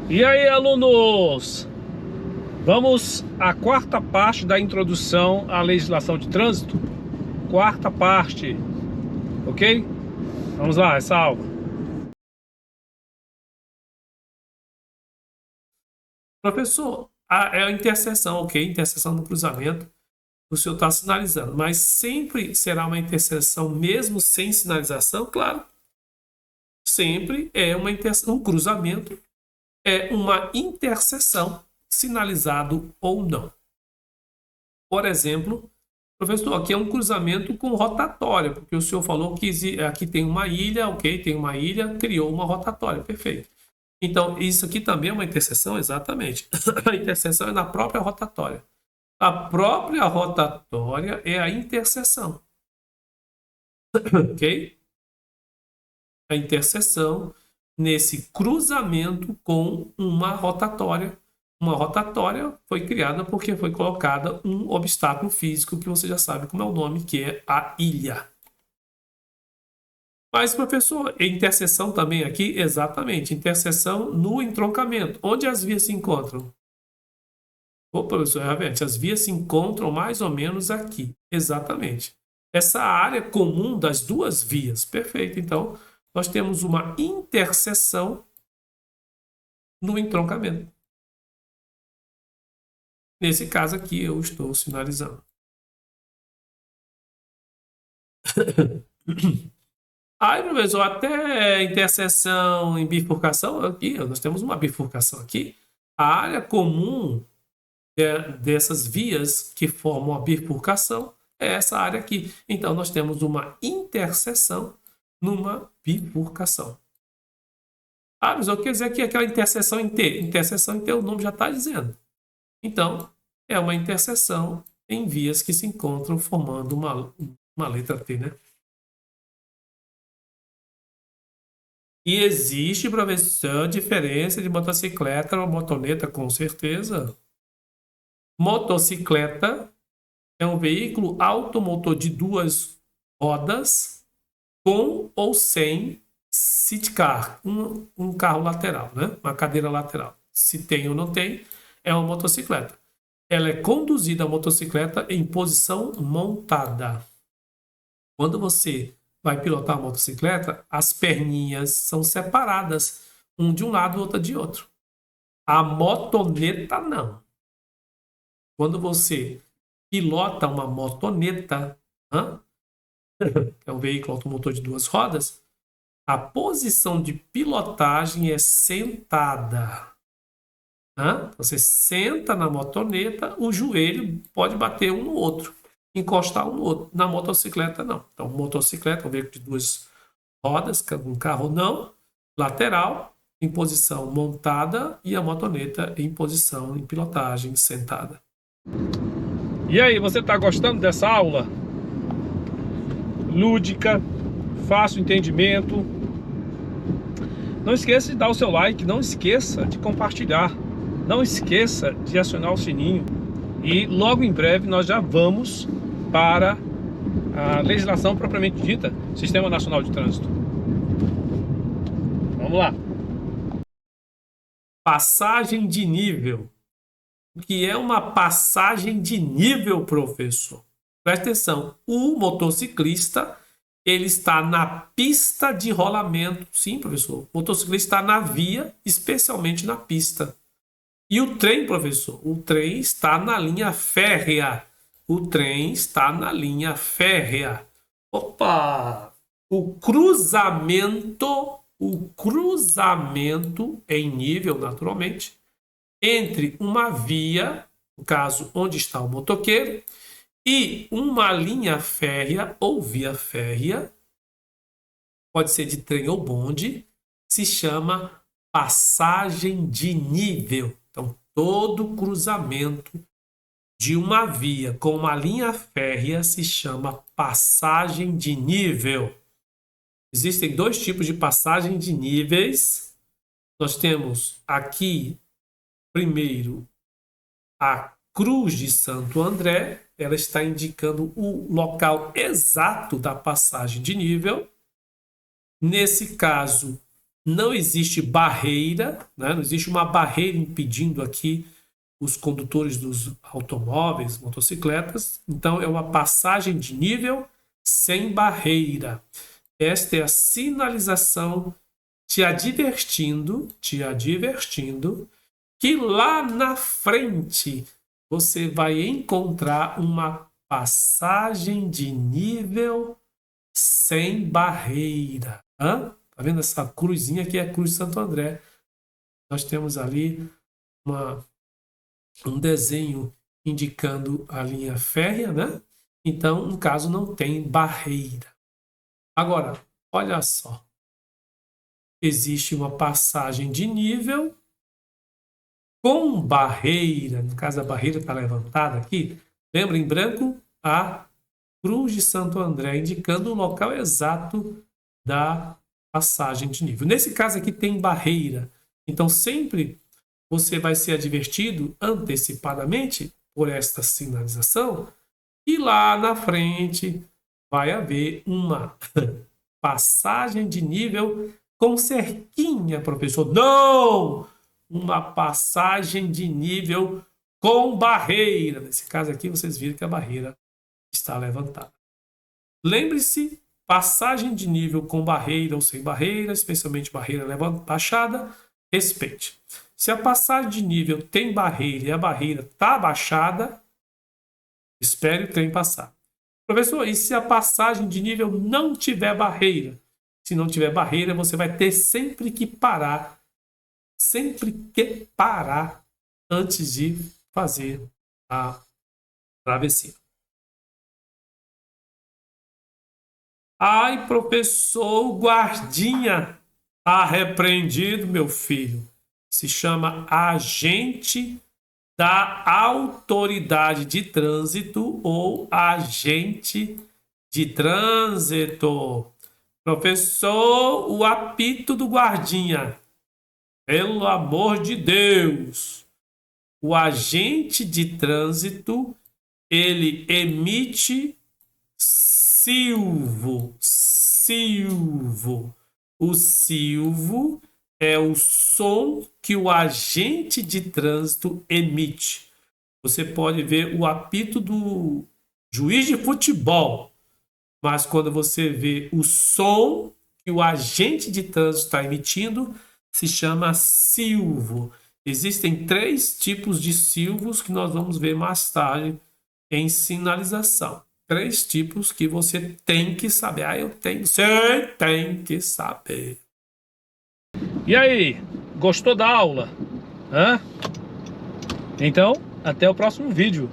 E aí, alunos? Vamos à quarta parte da introdução à legislação de trânsito. Quarta parte, ok? Vamos lá, essa aula. Professor, é a interseção, ok? Interseção no cruzamento, o senhor está sinalizando, mas sempre será uma interseção mesmo sem sinalização? Claro, sempre é um cruzamento, é uma interseção, sinalizado ou não. Por exemplo, professor, aqui é um cruzamento com rotatória, porque o senhor falou que aqui tem uma ilha, ok? Tem uma ilha, criou uma rotatória, perfeito. Então, isso aqui também é uma interseção? Exatamente. A interseção é na própria rotatória. A própria rotatória é a interseção, ok? A interseção nesse cruzamento com uma rotatória. Uma rotatória foi criada porque foi colocada um obstáculo físico que você já sabe como é o nome, que é a ilha. Mas, professor, interseção também aqui? Exatamente, interseção no entroncamento. Onde as vias se encontram? Ô, professor, realmente, as vias se encontram mais ou menos aqui. Exatamente. Essa área comum das duas vias. Perfeito. Então, nós temos uma interseção no entroncamento. Nesse caso aqui, eu estou sinalizando. Aí, professor, até interseção em bifurcação, aqui, nós temos uma bifurcação aqui. A área comum dessas vias que formam a bifurcação é essa área aqui. Então, nós temos uma interseção numa bifurcação. Ah, mas eu quer dizer que aquela interseção em T. Interseção em T, o nome já está dizendo. Então, é uma interseção em vias que se encontram formando uma letra T, né? E existe, professor, diferença de motocicleta ou motoneta, com certeza. Motocicleta é um veículo automotor de duas rodas com ou sem sidecar, um carro lateral, né? Uma cadeira lateral. Se tem ou não tem, é uma motocicleta. Ela é conduzida a motocicleta em posição montada. Quando você vai pilotar a motocicleta, as perninhas são separadas, um de um lado e outra de outro. A motoneta não. Quando você pilota uma motoneta, que é um veículo automotor de duas rodas, a posição de pilotagem é sentada. Você senta na motoneta, o joelho pode bater um no outro, encostar um no outro. Na motocicleta, não. Então, motocicleta é um veículo de duas rodas, um carro não, lateral, em posição montada, e a motoneta em posição em pilotagem sentada. E aí, você está gostando dessa aula? Lúdica, fácil entendimento. Não esqueça de dar o seu like, não esqueça de compartilhar, não esqueça de acionar o sininho. E logo em breve nós já vamos para a legislação propriamente dita, Sistema Nacional de Trânsito. Vamos lá. Passagem de nível. O que é uma passagem de nível, professor? Presta atenção. O motociclista, ele está na pista de rolamento. Sim, professor. O motociclista está na via, especialmente na pista. E o trem, professor? O trem está na linha férrea. O trem está na linha férrea. Opa! O cruzamento em nível, naturalmente, entre uma via, no caso, onde está o motoqueiro, e uma linha férrea ou via férrea, pode ser de trem ou bonde, se chama passagem de nível. Então, todo cruzamento de uma via com uma linha férrea se chama passagem de nível. Existem dois tipos de passagem de níveis. Nós temos aqui, primeiro, a Cruz de Santo André. Ela está indicando o local exato da passagem de nível. Nesse caso, não existe barreira, né? Não existe uma barreira impedindo aqui os condutores dos automóveis, motocicletas. Então, é uma passagem de nível sem barreira. Esta é a sinalização te advertindo que lá na frente você vai encontrar uma passagem de nível sem barreira. Tá vendo essa cruzinha aqui? É a Cruz de Santo André. Nós temos ali um desenho indicando a linha férrea, né? Então, no caso, não tem barreira. Agora, olha só. Existe uma passagem de nível com barreira. No caso, a barreira está levantada aqui. Lembra, em branco, a Cruz de Santo André, indicando o local exato da passagem de nível. Nesse caso aqui tem barreira. Então, sempre você vai ser advertido antecipadamente por esta sinalização e lá na frente vai haver uma passagem de nível com cerquinha, professor. Não! Uma passagem de nível com barreira. Nesse caso aqui, vocês viram que a barreira está levantada. Lembre-se, passagem de nível com barreira ou sem barreira, especialmente barreira baixada, respeite. Se a passagem de nível tem barreira e a barreira está baixada, espere o trem passar. Professor, e se a passagem de nível não tiver barreira? Se não tiver barreira, você vai ter sempre que parar antes de fazer a travessia. Ai, professor, o guardinha tá repreendido, meu filho. Se chama agente da autoridade de trânsito ou agente de trânsito. Professor, o apito do guardinha. Pelo amor de Deus. O agente de trânsito, ele emite silvo. O silvo é o som que o agente de trânsito emite. Você pode ver o apito do juiz de futebol, mas quando você vê o som que o agente de trânsito está emitindo, se chama silvo. Existem 3 tipos de silvos que nós vamos ver mais tarde em sinalização. 3 tipos que você tem que saber. Você tem que saber. E aí, gostou da aula? Então, até o próximo vídeo.